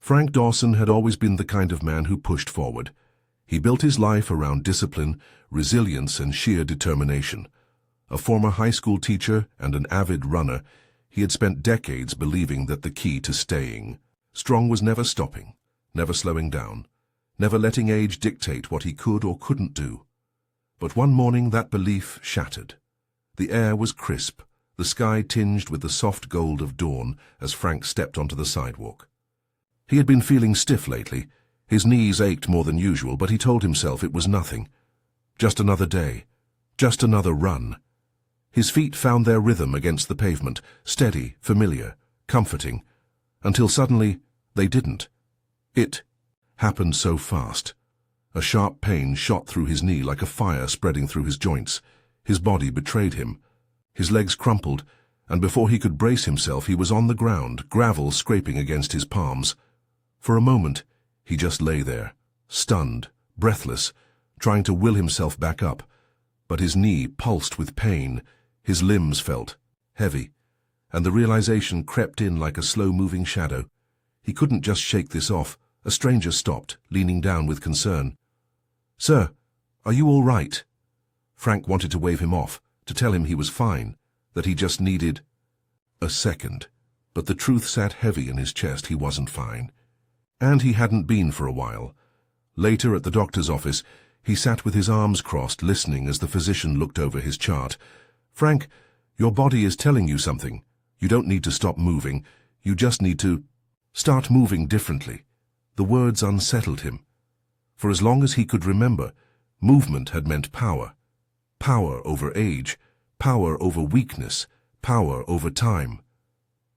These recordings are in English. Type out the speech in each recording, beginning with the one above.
Frank Dawson had always been the kind of man who pushed forward. He built his life around discipline, resilience, and sheer determination. A former high school teacher and an avid runner, he had spent decades believing that the key to staying strong was never stopping, never slowing down, never letting age dictate what he could or couldn't do. But one morning that belief shattered. The air was crisp, the sky tinged with the soft gold of dawn as Frank stepped onto the sidewalk. He had been feeling stiff lately. His knees ached more than usual, but he told himself it was nothing. Just another day. Just another run. His feet found their rhythm against the pavement, steady, familiar, comforting, until suddenly they didn't. It happened so fast. A sharp pain shot through his knee like a fire spreading through his joints. His body betrayed him. His legs crumpled, and before he could brace himself, he was on the ground, gravel scraping against his palms. For a moment, he just lay there, stunned, breathless, trying to will himself back up. But his knee pulsed with pain, his limbs felt heavy, and the realization crept in like a slow-moving shadow. He couldn't just shake this off. A stranger stopped, leaning down with concern. "Sir, are you all right?" Frank wanted to wave him off, to tell him he was fine, that he just needed a second. But the truth sat heavy in his chest. He wasn't fine. And he hadn't been for a while. Later, at the doctor's office, he sat with his arms crossed, listening as the physician looked over his chart. "Frank, your body is telling you something. You don't need to stop moving. You just need to start moving differently." The words unsettled him. For as long as he could remember, movement had meant power. Power over age, power over weakness, power over time.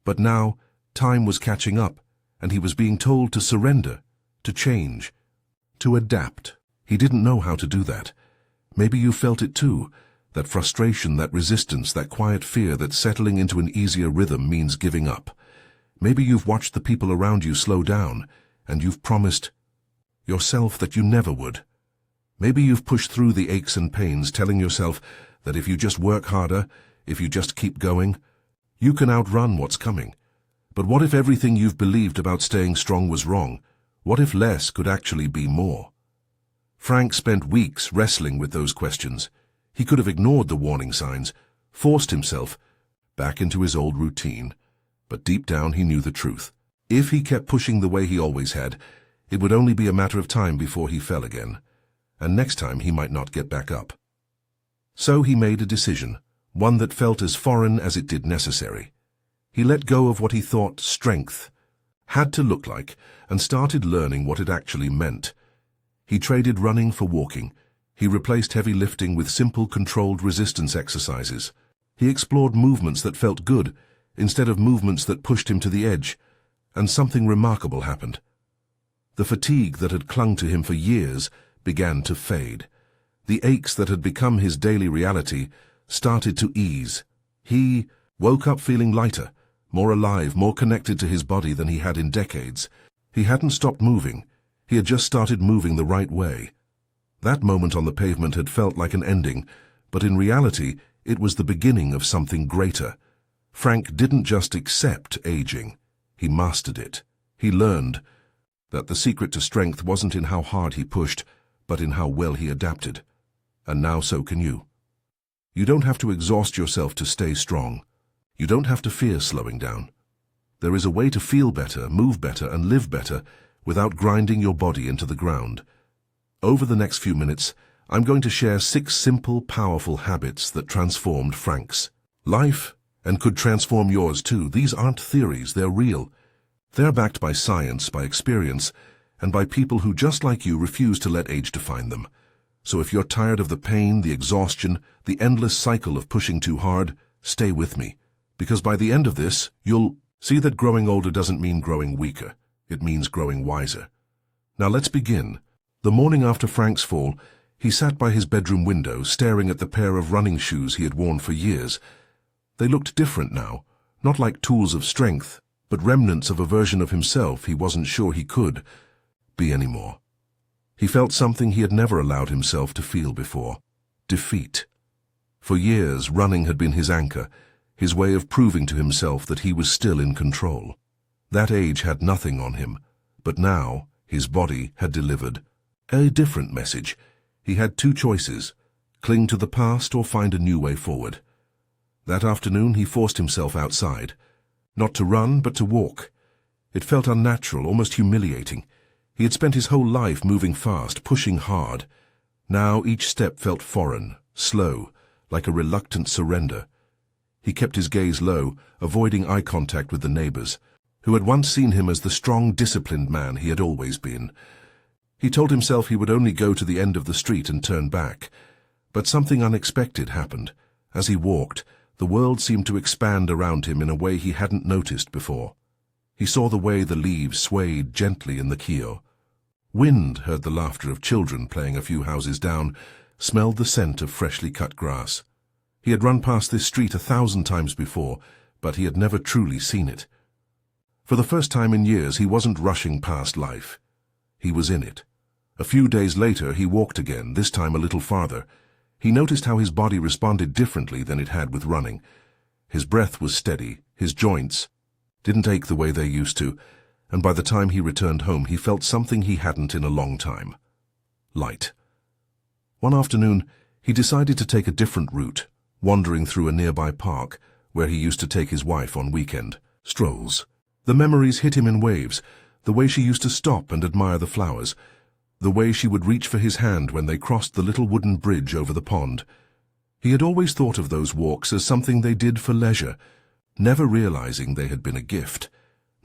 But now, time was catching up, and he was being told to surrender, to change, to adapt. He didn't know how to do that. Maybe you felt it too, that frustration, that resistance, that quiet fear that settling into an easier rhythm means giving up. Maybe you've watched the people around you slow down, and you've promised yourself that you never would. Maybe you've pushed through the aches and pains, telling yourself that if you just work harder, if you just keep going, you can outrun what's coming. But what if everything you've believed about staying strong was wrong? What if less could actually be more? Frank spent weeks wrestling with those questions. He could have ignored the warning signs, forced himself back into his old routine. But deep down he knew the truth. If he kept pushing the way he always had, it would only be a matter of time before he fell again. And next time he might not get back up. So he made a decision, one that felt as foreign as it did necessary. He let go of what he thought strength had to look like and started learning what it actually meant. He traded running for walking. He replaced heavy lifting with simple, controlled resistance exercises. He explored movements that felt good instead of movements that pushed him to the edge. And something remarkable happened. The fatigue that had clung to him for years began to fade. The aches that had become his daily reality started to ease. He woke up feeling lighter, more alive, more connected to his body than he had in decades. He hadn't stopped moving. He had just started moving the right way. That moment on the pavement had felt like an ending, but in reality, it was the beginning of something greater. Frank didn't just accept aging. He mastered it. He learned that the secret to strength wasn't in how hard he pushed, but in how well he adapted. And now so can you. You don't have to exhaust yourself to stay strong. You don't have to fear slowing down. There is a way to feel better, move better, and live better without grinding your body into the ground. Over the next few minutes, I'm going to share 6 simple, powerful habits that transformed Frank's life and could transform yours too. These aren't theories, they're real. They're backed by science, by experience, and by people who, just like you, refuse to let age define them. So if you're tired of the pain, the exhaustion, the endless cycle of pushing too hard, stay with me. Because by the end of this, you'll see that growing older doesn't mean growing weaker. It means growing wiser. Now let's begin. The morning after Frank's fall, he sat by his bedroom window, staring at the pair of running shoes he had worn for years. They looked different now, not like tools of strength, but remnants of a version of himself he wasn't sure he could be anymore. He felt something he had never allowed himself to feel before: defeat. For years, running had been his anchor, his way of proving to himself that he was still in control. That age had nothing on him, But now, his body had delivered a different message. He had two choices: cling to the past or find a new way forward. That afternoon he forced himself outside. Not to run, but to walk. It felt unnatural, almost humiliating. He had spent his whole life moving fast, pushing hard. Now each step felt foreign, slow, like a reluctant surrender. He kept his gaze low, avoiding eye contact with the neighbors, who had once seen him as the strong, disciplined man he had always been. He told himself he would only go to the end of the street and turn back. But something unexpected happened. As he walked, the world seemed to expand around him in a way he hadn't noticed before. He saw the way the leaves swayed gently in the kio. Wind heard the laughter of children playing a few houses down, smelled the scent of freshly cut grass. He had run past this street 1,000 times before, but he had never truly seen it. For the first time in years, he wasn't rushing past life. He was in it. A few days later, he walked again, this time a little farther. He noticed how his body responded differently than it had with running. His breath was steady, his joints didn't ache the way they used to, and by the time he returned home, he felt something he hadn't in a long time: light. One afternoon, he decided to take a different route, wandering through a nearby park where he used to take his wife on weekend strolls. The memories hit him in waves: the way she used to stop and admire the flowers, the way she would reach for his hand when they crossed the little wooden bridge over the pond. He had always thought of those walks as something they did for leisure, never realizing they had been a gift,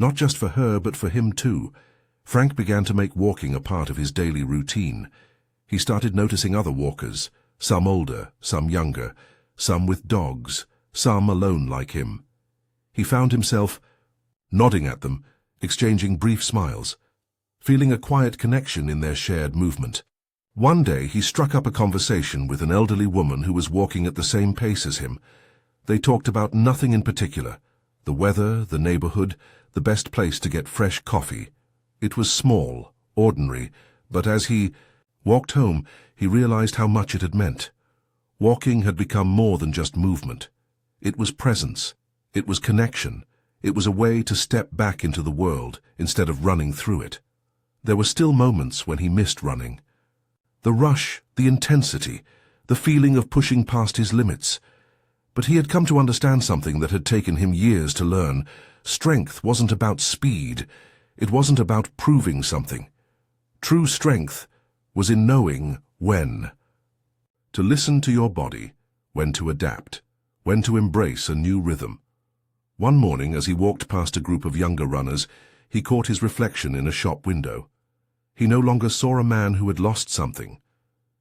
not just for her but for him too. Frank began to make walking a part of his daily routine. He started noticing other walkers, some older, some younger, some with dogs, some alone like him. He found himself nodding at them, exchanging brief smiles, feeling a quiet connection in their shared movement. One day he struck up a conversation with an elderly woman who was walking at the same pace as him. They talked about nothing in particular: the weather, the neighborhood, the best place to get fresh coffee. It was small, ordinary, but as he walked home, he realized how much it had meant. Walking had become more than just movement. It was presence. It was connection. It was a way to step back into the world instead of running through it. There were still moments when he missed running. The rush, the intensity, the feeling of pushing past his limits. But he had come to understand something that had taken him years to learn. Strength wasn't about speed. It wasn't about proving something. True strength was in knowing when. To listen to your body, when to adapt, when to embrace a new rhythm. One morning, as he walked past a group of younger runners, he caught his reflection in a shop window. He no longer saw a man who had lost something.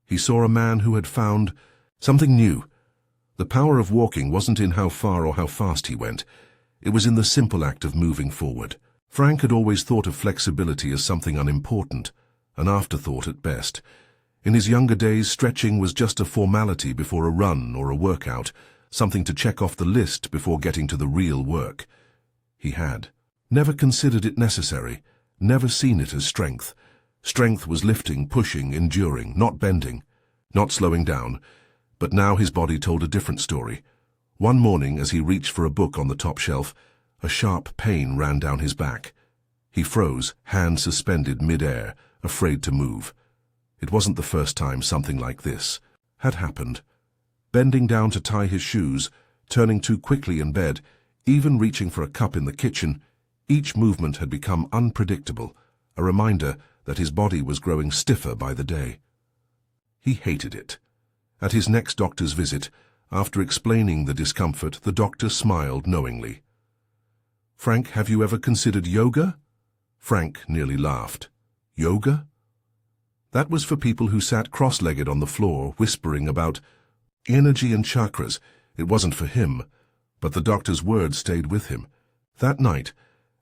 He saw a man who had found something new. The power of walking wasn't in how far or how fast he went. It was in the simple act of moving forward. Frank had always thought of flexibility as something unimportant, an afterthought at best. In his younger days, stretching was just a formality before a run or a workout, something to check off the list before getting to the real work. He had never considered it necessary, never seen it as strength. Strength was lifting, pushing, enduring, not bending, not slowing down. But now his body told a different story. One morning, as he reached for a book on the top shelf, a sharp pain ran down his back. He froze, hands suspended mid-air, afraid to move. It wasn't the first time something like this had happened. Bending down to tie his shoes, turning too quickly in bed, even reaching for a cup in the kitchen, each movement had become unpredictable, a reminder that his body was growing stiffer by the day. He hated it. At his next doctor's visit, after explaining the discomfort, the doctor smiled knowingly. "Frank, have you ever considered yoga?" Frank nearly laughed. Yoga? That was for people who sat cross-legged on the floor, whispering about energy and chakras. It wasn't for him, but the doctor's words stayed with him. That night,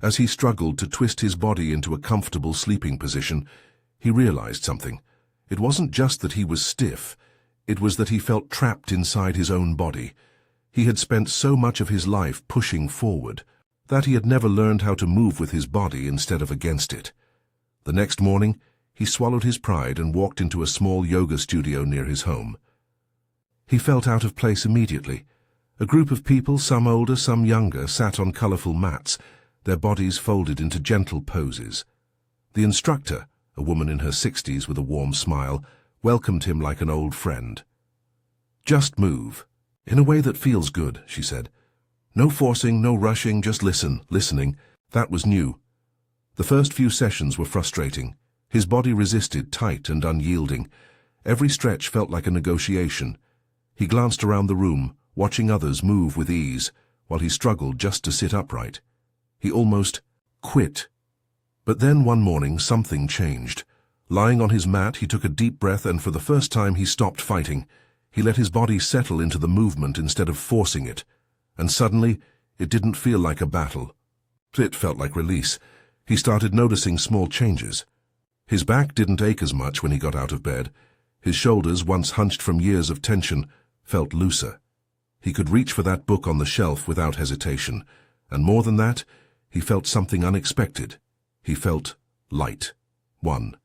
as he struggled to twist his body into a comfortable sleeping position, he realized something. It wasn't just that he was stiff. It was that he felt trapped inside his own body. He had spent so much of his life pushing forward that he had never learned how to move with his body instead of against it. The next morning, he swallowed his pride and walked into a small yoga studio near his home. He felt out of place immediately. A group of people, some older, some younger, sat on colorful mats, their bodies folded into gentle poses. The instructor, a woman in her 60s with a warm smile, welcomed him like an old friend. "Just move. In a way that feels good," she said. "No forcing, no rushing, just listening." That was new. The first few sessions were frustrating. His body resisted, tight and unyielding. Every stretch felt like a negotiation. He glanced around the room, watching others move with ease, while he struggled just to sit upright. He almost quit. But then one morning something changed. Lying on his mat, he took a deep breath, and for the first time he stopped fighting. He let his body settle into the movement instead of forcing it. And suddenly, it didn't feel like a battle. It felt like release. He started noticing small changes. His back didn't ache as much when he got out of bed. His shoulders, once hunched from years of tension, felt looser. He could reach for that book on the shelf without hesitation. And more than that, he felt something unexpected. He felt light. One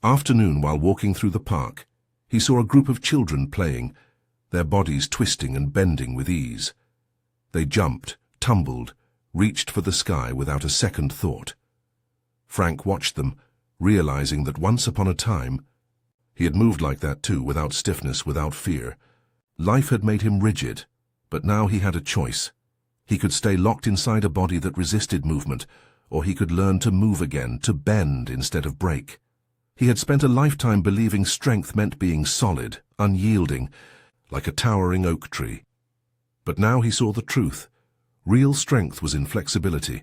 afternoon, while walking through the park, he saw a group of children playing, their bodies twisting and bending with ease. They jumped, tumbled, reached for the sky without a second thought. Frank watched them, realizing that once upon a time, he had moved like that too, without stiffness, without fear. Life had made him rigid, but now he had a choice. He could stay locked inside a body that resisted movement, or he could learn to move again, to bend instead of break. He had spent a lifetime believing strength meant being solid, unyielding, like a towering oak tree. But now he saw the truth. Real strength was in flexibility.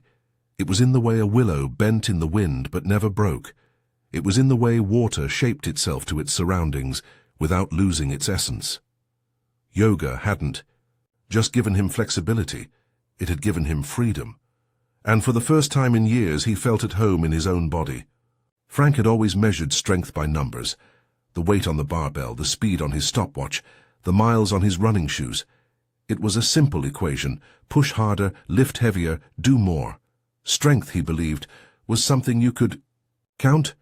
It was in the way a willow bent in the wind but never broke. It was in the way water shaped itself to its surroundings without losing its essence. Yoga hadn't just given him flexibility, it had given him freedom. And for the first time in years, he felt at home in his own body. Frank had always measured strength by numbers: the weight on the barbell, the speed on his stopwatch, the miles on his running shoes. It was a simple equation: push harder, lift heavier, do more. Strength, he believed, was something you could count.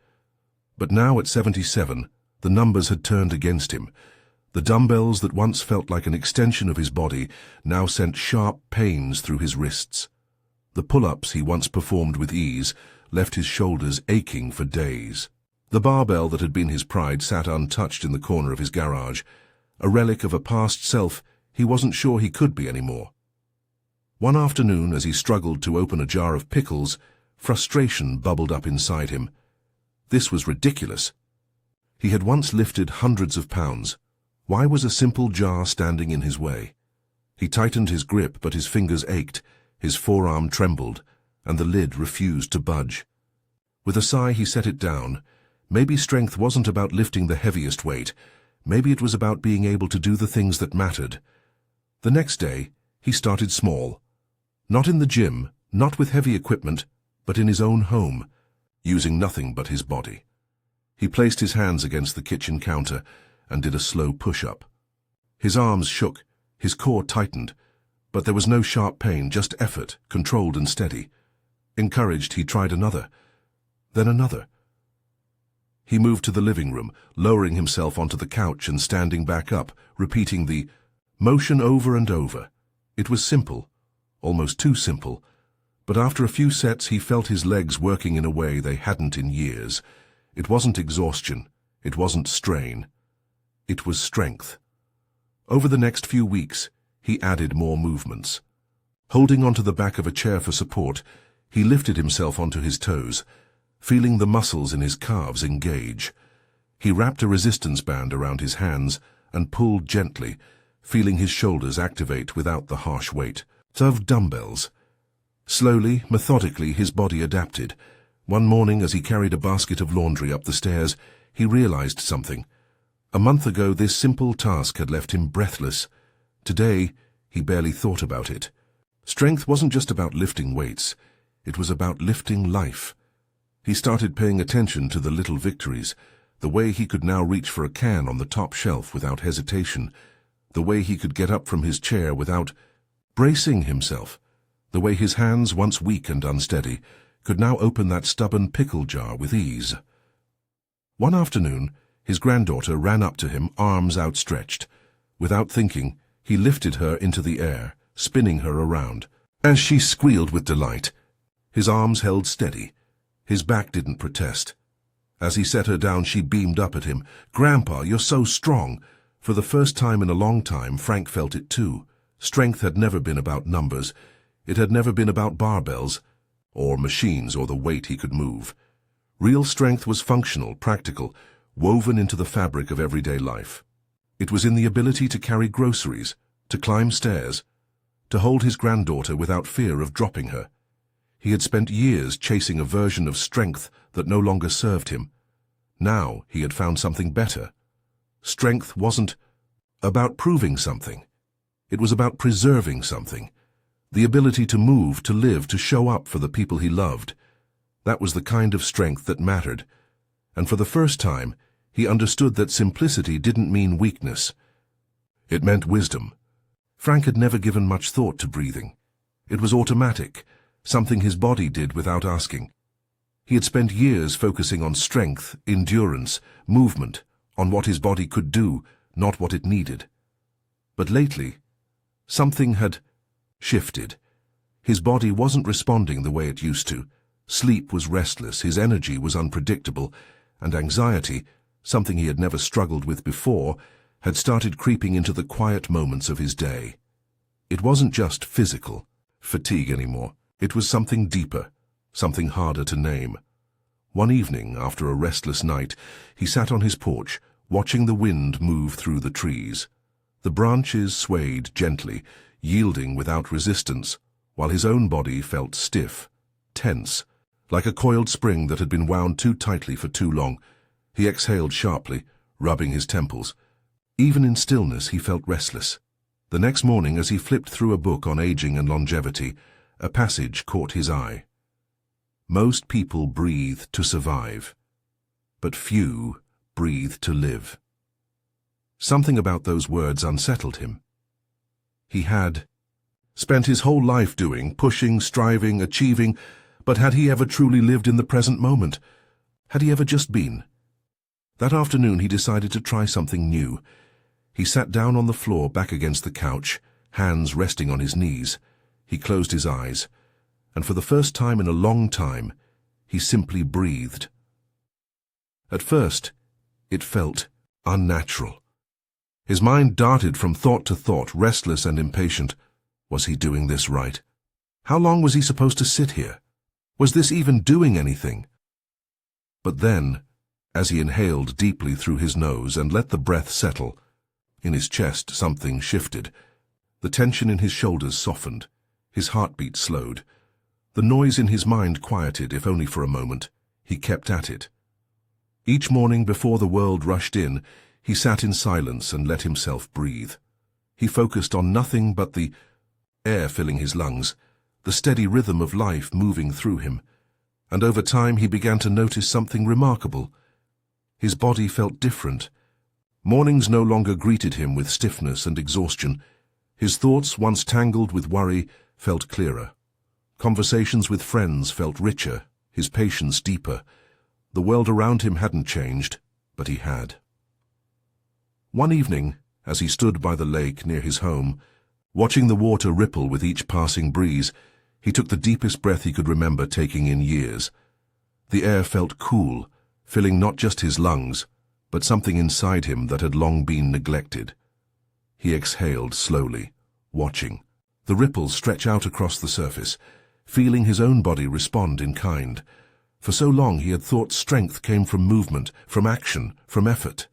But now at 77, the numbers had turned against him. The dumbbells that once felt like an extension of his body now sent sharp pains through his wrists. The pull-ups he once performed with ease left his shoulders aching for days. The barbell that had been his pride sat untouched in the corner of his garage, a relic of a past self he wasn't sure he could be anymore. One afternoon, as he struggled to open a jar of pickles, frustration bubbled up inside him. This was ridiculous. He had once lifted hundreds of pounds. Why was a simple jar standing in his way? He tightened his grip, but his fingers ached, his forearm trembled, and the lid refused to budge. With a sigh, he set it down. Maybe strength wasn't about lifting the heaviest weight. Maybe it was about being able to do the things that mattered. The next day, he started small. Not in the gym, not with heavy equipment, but in his own home, using nothing but his body. He placed his hands against the kitchen counter and did a slow push-up. His arms shook, his core tightened, but there was no sharp pain, just effort, controlled and steady. Encouraged, he tried another, then another. He moved to the living room, lowering himself onto the couch and standing back up, repeating the motion over and over. It was simple, almost too simple, but after a few sets he felt his legs working in a way they hadn't in years. It wasn't exhaustion, it wasn't strain, it was strength. Over the next few weeks, he added more movements. Holding onto the back of a chair for support, he lifted himself onto his toes, feeling the muscles in his calves engage. He wrapped a resistance band around his hands and pulled gently, feeling his shoulders activate without the harsh weight of dumbbells. Slowly, methodically, his body adapted. One morning, as he carried a basket of laundry up the stairs, he realized something. A month ago, this simple task had left him breathless. Today, he barely thought about it. Strength wasn't just about lifting weights. It was about lifting life. He started paying attention to the little victories, the way he could now reach for a can on the top shelf without hesitation, the way he could get up from his chair without bracing himself, the way his hands, once weak and unsteady, could now open that stubborn pickle jar with ease. One afternoon, his granddaughter ran up to him, arms outstretched. Without thinking, he lifted her into the air, spinning her around. As she squealed with delight, his arms held steady, His back didn't protest. As he set her down, she beamed up at him. "Grandpa, you're so strong." For the first time in a long time, Frank felt it too. Strength had never been about numbers. It had never been about barbells, or machines, or the weight he could move. Real strength was functional, practical, woven into the fabric of everyday life. It was in the ability to carry groceries, to climb stairs, to hold his granddaughter without fear of dropping her. He had spent years chasing a version of strength that no longer served him. Now he had found something better. Strength wasn't about proving something. It was about preserving something. The ability to move, to live, to show up for the people he loved. That was the kind of strength that mattered. And for the first time, he understood that simplicity didn't mean weakness. It meant wisdom. Frank had never given much thought to breathing. It was automatic, something his body did without asking. He had spent years focusing on strength, endurance, movement, on what his body could do, not what it needed. But lately, something had shifted. His body wasn't responding the way it used to. Sleep was restless, his energy was unpredictable, and anxiety, something he had never struggled with before, had started creeping into the quiet moments of his day. It wasn't just physical fatigue anymore. It was something deeper, something harder to name. One evening, after a restless night, he sat on his porch, watching the wind move through the trees. The branches swayed gently, yielding without resistance, while his own body felt stiff, tense, like a coiled spring that had been wound too tightly for too long. He exhaled sharply, rubbing his temples. Even in stillness, he felt restless. The next morning, as he flipped through a book on aging and longevity, a passage caught his eye. Most people breathe to survive, but few breathe to live. Something about those words unsettled him. He had spent his whole life doing, pushing, striving, achieving, but had he ever truly lived in the present moment? Had he ever just been? That afternoon he decided to try something new. He sat down on the floor back against the couch, hands resting on his knees. He closed his eyes, and for the first time in a long time, he simply breathed. At first, it felt unnatural. His mind darted from thought to thought, restless and impatient. Was he doing this right? How long was he supposed to sit here? Was this even doing anything? But then, as he inhaled deeply through his nose and let the breath settle, in his chest something shifted. The tension in his shoulders softened. His heartbeat slowed. The noise in his mind quieted, if only for a moment. He kept at it. Each morning before the world rushed in, he sat in silence and let himself breathe. He focused on nothing but the air filling his lungs, the steady rhythm of life moving through him. And over time he began to notice something remarkable. His body felt different. Mornings no longer greeted him with stiffness and exhaustion. His thoughts, once tangled with worry, felt clearer. Conversations with friends felt richer, his patience deeper. The world around him hadn't changed, but he had. One evening, as he stood by the lake near his home, watching the water ripple with each passing breeze, he took the deepest breath he could remember taking in years. The air felt cool, filling not just his lungs, but something inside him that had long been neglected. He exhaled slowly, watching. The ripples stretch out across the surface, feeling his own body respond in kind. For so long he had thought strength came from movement, from action, from effort.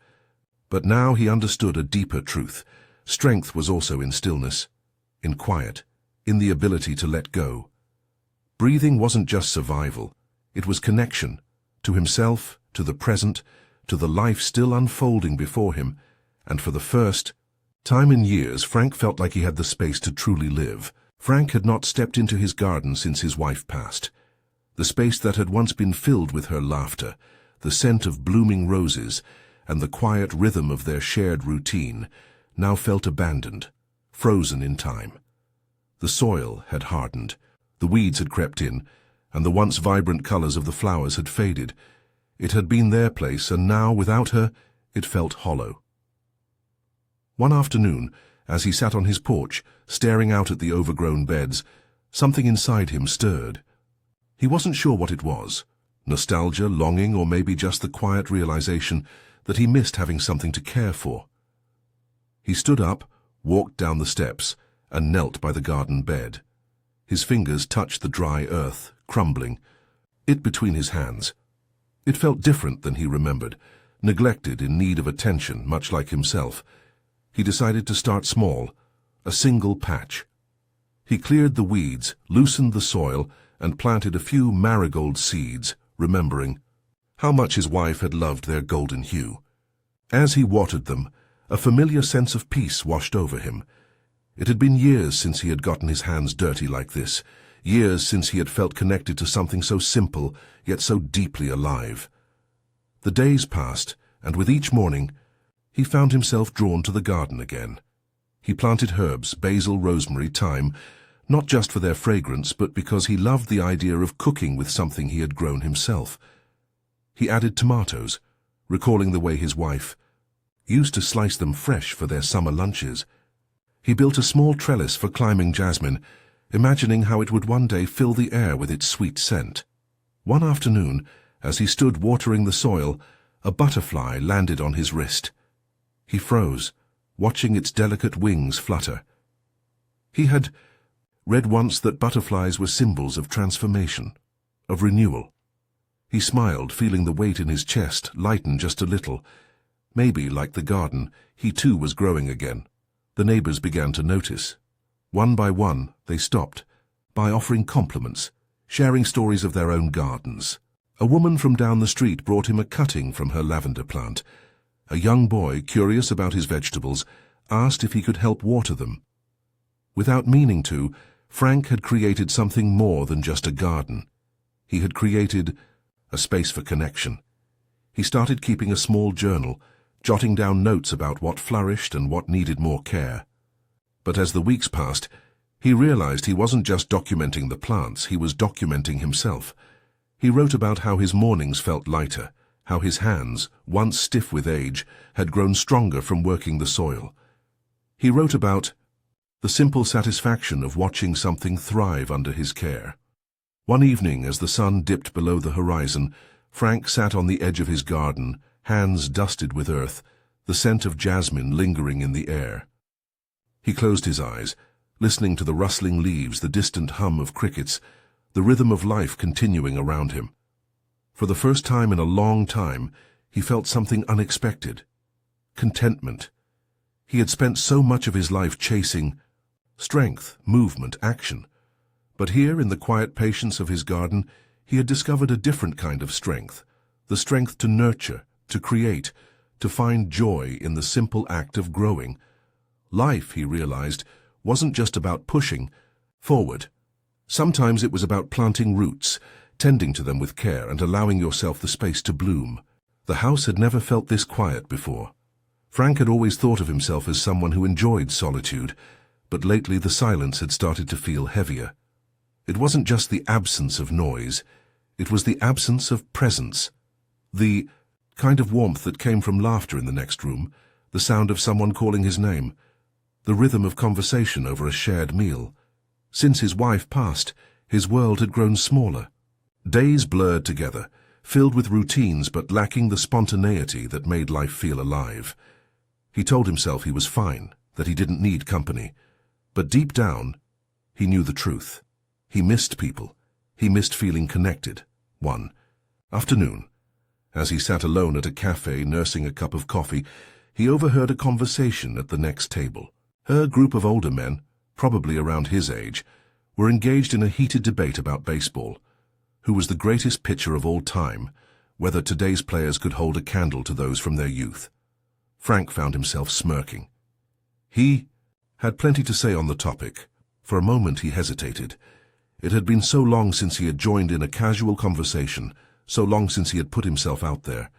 But now he understood a deeper truth. Strength was also in stillness, in quiet, in the ability to let go. Breathing wasn't just survival, it was connection, to himself, to the present, to the life still unfolding before him, and for the first time in years Frank felt like he had the space to truly live. Frank had not stepped into his garden since his wife passed. The space that had once been filled with her laughter, the scent of blooming roses, and the quiet rhythm of their shared routine, now felt abandoned, frozen in time. The soil had hardened, the weeds had crept in, and the once vibrant colors of the flowers had faded. It had been their place, and now, without her, it felt hollow. One afternoon, as he sat on his porch, staring out at the overgrown beds, something inside him stirred. He wasn't sure what it was. Nostalgia, longing, or maybe just the quiet realization that he missed having something to care for. He stood up, walked down the steps, and knelt by the garden bed. His fingers touched the dry earth, crumbling, it between his hands. It felt different than he remembered, neglected, in need of attention, much like himself. He decided to start small, a single patch. He cleared the weeds, loosened the soil, and planted a few marigold seeds, remembering how much his wife had loved their golden hue. As he watered them, a familiar sense of peace washed over him. It had been years since he had gotten his hands dirty like this, years since he had felt connected to something so simple, yet so deeply alive. The days passed, and with each morning, he found himself drawn to the garden again. He planted herbs, basil, rosemary, thyme, not just for their fragrance, but because he loved the idea of cooking with something he had grown himself. He added tomatoes, recalling the way his wife used to slice them fresh for their summer lunches. He built a small trellis for climbing jasmine, imagining how it would one day fill the air with its sweet scent. One afternoon, as he stood watering the soil, a butterfly landed on his wrist. He froze, watching its delicate wings flutter. He had read once that butterflies were symbols of transformation, of renewal. He smiled, feeling the weight in his chest lighten just a little. Maybe, like the garden, he too was growing again. The neighbors began to notice. One by one, they stopped, by offering compliments, sharing stories of their own gardens. A woman from down the street brought him a cutting from her lavender plant. A young boy, curious about his vegetables, asked if he could help water them. Without meaning to, Frank had created something more than just a garden. He had created a space for connection. He started keeping a small journal, jotting down notes about what flourished and what needed more care. But as the weeks passed, he realized he wasn't just documenting the plants, he was documenting himself. He wrote about how his mornings felt lighter, how his hands, once stiff with age, had grown stronger from working the soil. He wrote about the simple satisfaction of watching something thrive under his care. One evening, as the sun dipped below the horizon, Frank sat on the edge of his garden, hands dusted with earth, the scent of jasmine lingering in the air. He closed his eyes, listening to the rustling leaves, the distant hum of crickets, the rhythm of life continuing around him. For the first time in a long time, he felt something unexpected. Contentment. He had spent so much of his life chasing strength, movement, action. But here, in the quiet patience of his garden, he had discovered a different kind of strength, the strength to nurture, to create, to find joy in the simple act of growing. Life, he realized, wasn't just about pushing forward. Sometimes it was about planting roots, tending to them with care, and allowing yourself the space to bloom. The house had never felt this quiet before. Frank had always thought of himself as someone who enjoyed solitude, but lately the silence had started to feel heavier. It wasn't just the absence of noise, it was the absence of presence. The kind of warmth that came from laughter in the next room, the sound of someone calling his name, the rhythm of conversation over a shared meal. Since his wife passed, his world had grown smaller. Days blurred together, filled with routines but lacking the spontaneity that made life feel alive. He told himself he was fine, that he didn't need company. But deep down, he knew the truth. He missed people. He missed feeling connected. One afternoon, as he sat alone at a cafe nursing a cup of coffee, he overheard a conversation at the next table. A group of older men, probably around his age, were engaged in a heated debate about baseball. Who was the greatest pitcher of all time, whether today's players could hold a candle to those from their youth. Frank found himself smirking. He had plenty to say on the topic. For a moment he hesitated. It had been so long since he had joined in a casual conversation, so long since he had put himself out there.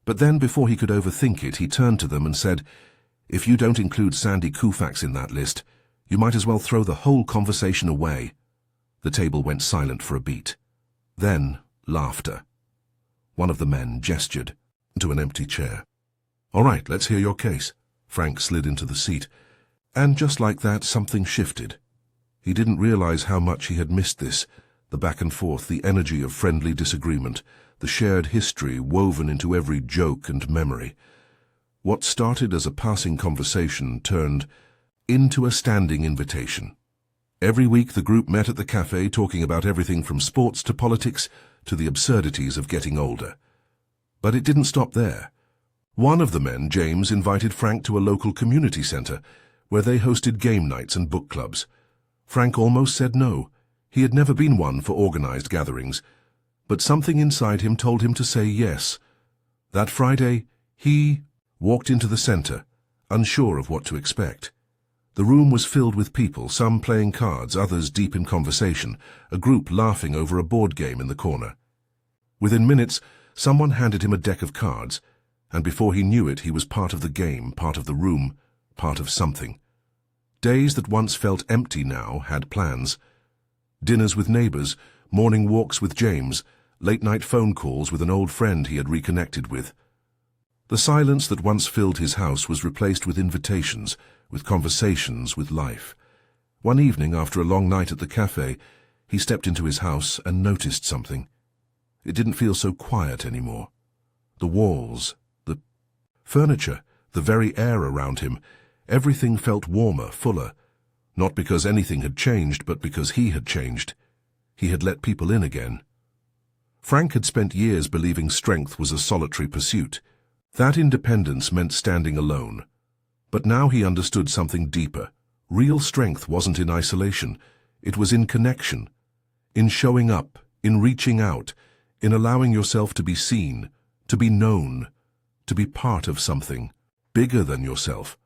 But then, before he could overthink it, he turned to them and said, "If you don't include Sandy Koufax in that list, you might as well throw the whole conversation away." The table went silent for a beat. Then, laughter. One of the men gestured to an empty chair. "All right, let's hear your case." Frank slid into the seat. And just like that, something shifted. He didn't realize how much he had missed this, the back and forth, the energy of friendly disagreement, the shared history woven into every joke and memory. What started as a passing conversation turned into a standing invitation. Every week the group met at the cafe talking about everything from sports to politics to the absurdities of getting older. But it didn't stop there. One of the men, James, invited Frank to a local community centre where they hosted game nights and book clubs. Frank almost said no. He had never been one for organised gatherings, but something inside him told him to say yes. That Friday, he walked into the centre, unsure of what to expect. The room was filled with people, some playing cards, others deep in conversation, a group laughing over a board game in the corner. Within minutes, someone handed him a deck of cards, and before he knew it, he was part of the game, part of the room, part of something. Days that once felt empty now had plans. Dinners with neighbours, morning walks with James, late-night phone calls with an old friend he had reconnected with. The silence that once filled his house was replaced with invitations, with conversations, with life. One evening, after a long night at the cafe, he stepped into his house and noticed something. It didn't feel so quiet anymore. The walls, the furniture, the very air around him, everything felt warmer, fuller, not because anything had changed, but because he had changed. He had let people in again. Frank had spent years believing strength was a solitary pursuit. That independence meant standing alone. But now he understood something deeper. Real strength wasn't in isolation. It was in connection, in showing up, in reaching out, in allowing yourself to be seen, to be known, to be part of something bigger than yourself.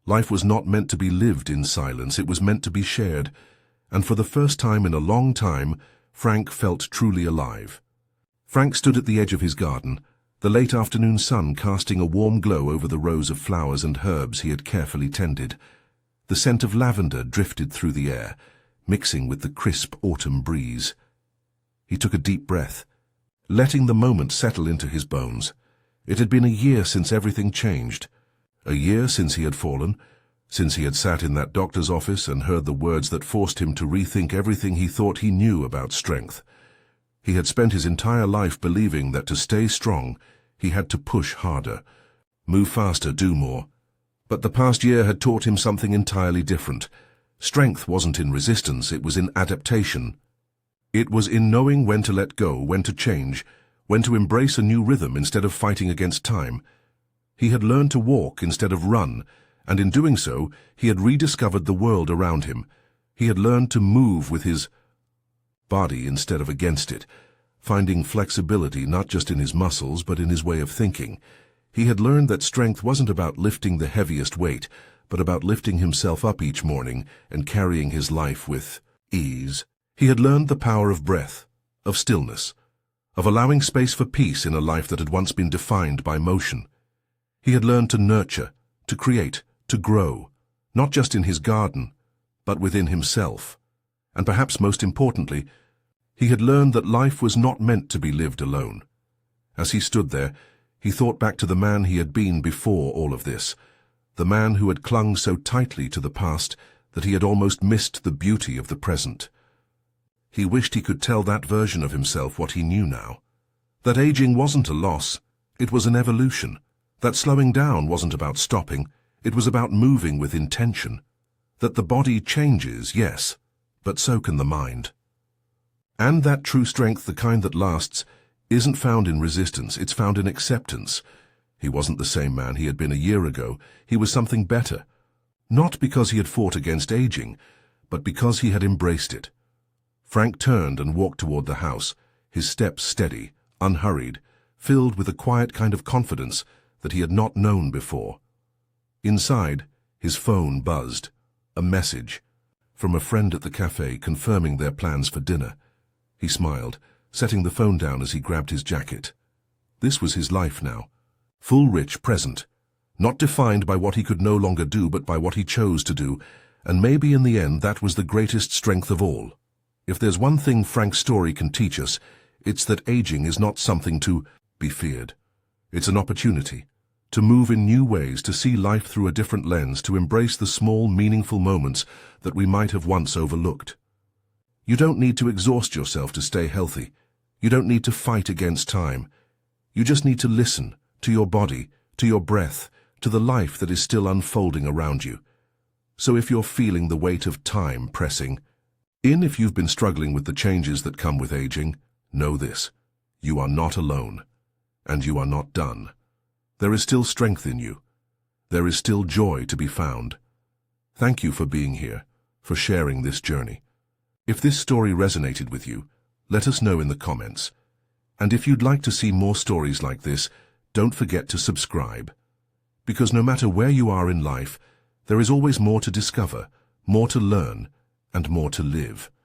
Life was not meant to be lived in silence. It was meant to be shared. And for the first time in a long time, Frank felt truly alive. Frank stood at the edge of his garden, the late afternoon sun casting a warm glow over the rows of flowers and herbs he had carefully tended. The scent of lavender drifted through the air, mixing with the crisp autumn breeze. He took a deep breath, letting the moment settle into his bones. It had been a year since everything changed. A year since he had fallen, since he had sat in that doctor's office and heard the words that forced him to rethink everything he thought he knew about strength. He had spent his entire life believing that to stay strong, he had to push harder, move faster, do more. But the past year had taught him something entirely different. Strength wasn't in resistance, it was in adaptation. It was in knowing when to let go, when to change, when to embrace a new rhythm instead of fighting against time. He had learned to walk instead of run, and in doing so, he had rediscovered the world around him. He had learned to move with his body instead of against it, finding flexibility not just in his muscles but in his way of thinking. He had learned that strength wasn't about lifting the heaviest weight, but about lifting himself up each morning and carrying his life with ease. He had learned the power of breath, of stillness, of allowing space for peace in a life that had once been defined by motion. He had learned to nurture, to create, to grow, not just in his garden, but within himself. And perhaps most importantly, he had learned that life was not meant to be lived alone. As he stood there, he thought back to the man he had been before all of this, the man who had clung so tightly to the past that he had almost missed the beauty of the present. He wished he could tell that version of himself what he knew now. That aging wasn't a loss, it was an evolution. That slowing down wasn't about stopping, it was about moving with intention. That the body changes, yes, but so can the mind. And that true strength, the kind that lasts, isn't found in resistance, it's found in acceptance. He wasn't the same man he had been a year ago, he was something better. Not because he had fought against aging, but because he had embraced it. Frank turned and walked toward the house, his steps steady, unhurried, filled with a quiet kind of confidence that he had not known before. Inside, his phone buzzed, a message from a friend at the cafe confirming their plans for dinner. He smiled, setting the phone down as he grabbed his jacket. This was his life now, full, rich, present, not defined by what he could no longer do but by what he chose to do, and maybe in the end that was the greatest strength of all. If there's one thing Frank's story can teach us, it's that aging is not something to be feared. It's an opportunity to move in new ways, to see life through a different lens, to embrace the small, meaningful moments that we might have once overlooked. You don't need to exhaust yourself to stay healthy. You don't need to fight against time. You just need to listen to your body, to your breath, to the life that is still unfolding around you. So if you're feeling the weight of time pressing in, if you've been struggling with the changes that come with aging, know this: you are not alone, and you are not done. There is still strength in you. There is still joy to be found. Thank you for being here, for sharing this journey. If this story resonated with you, let us know in the comments. And if you'd like to see more stories like this, don't forget to subscribe. Because no matter where you are in life, there is always more to discover, more to learn, and more to live.